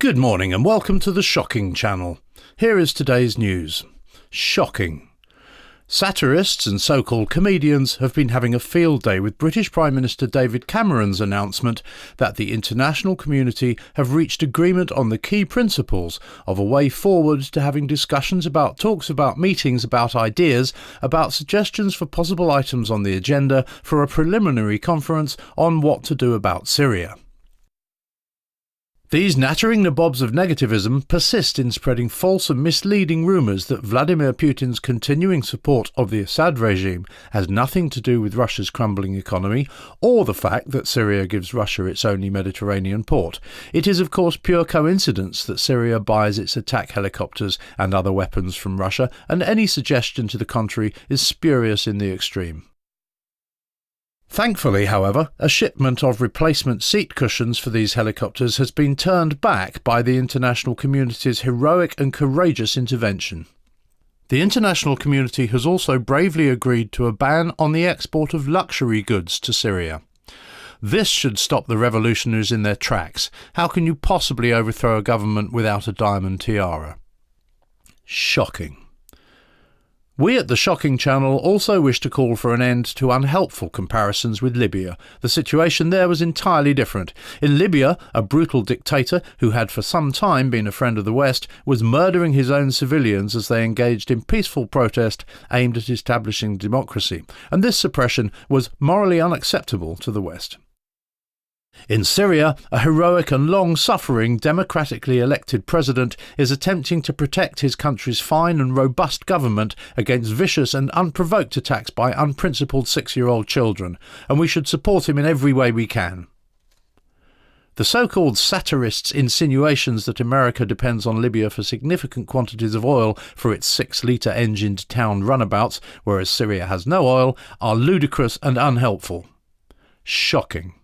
Good morning and welcome to the Shocking channel. Here is today's news. Shocking. Satirists and so-called comedians have been having a field day with British Prime Minister David Cameron's announcement that the international community have reached agreement on the key principles of a way forward to having discussions about talks about meetings about ideas, about suggestions for possible items on the agenda for a preliminary conference on what to do about Syria. These nattering nabobs of negativism persist in spreading false and misleading rumours that Vladimir Putin's continuing support of the Assad regime has nothing to do with Russia's crumbling economy or the fact that Syria gives Russia its only Mediterranean port. It is of course pure coincidence that Syria buys its attack helicopters and other weapons from Russia, and any suggestion to the contrary is spurious in the extreme. Thankfully, however, a shipment of replacement seat cushions for these helicopters has been turned back by the international community's heroic and courageous intervention. The international community has also bravely agreed to a ban on the export of luxury goods to Syria. This should stop the revolutionaries in their tracks. How can you possibly overthrow a government without a diamond tiara? Shocking. We at the Shocking channel also wish to call for an end to unhelpful comparisons with Libya. The situation there was entirely different. In Libya, a brutal dictator, who had for some time been a friend of the West, was murdering his own civilians as they engaged in peaceful protest aimed at establishing democracy, and this suppression was morally unacceptable to the West. In Syria, a heroic and long-suffering democratically elected president is attempting to protect his country's fine and robust government against vicious and unprovoked attacks by unprincipled 6-year-old children, and we should support him in every way we can. The so-called satirists' insinuations that America depends on Libya for significant quantities of oil for its 6-litre engined town runabouts, whereas Syria has no oil, are ludicrous and unhelpful. Shocking.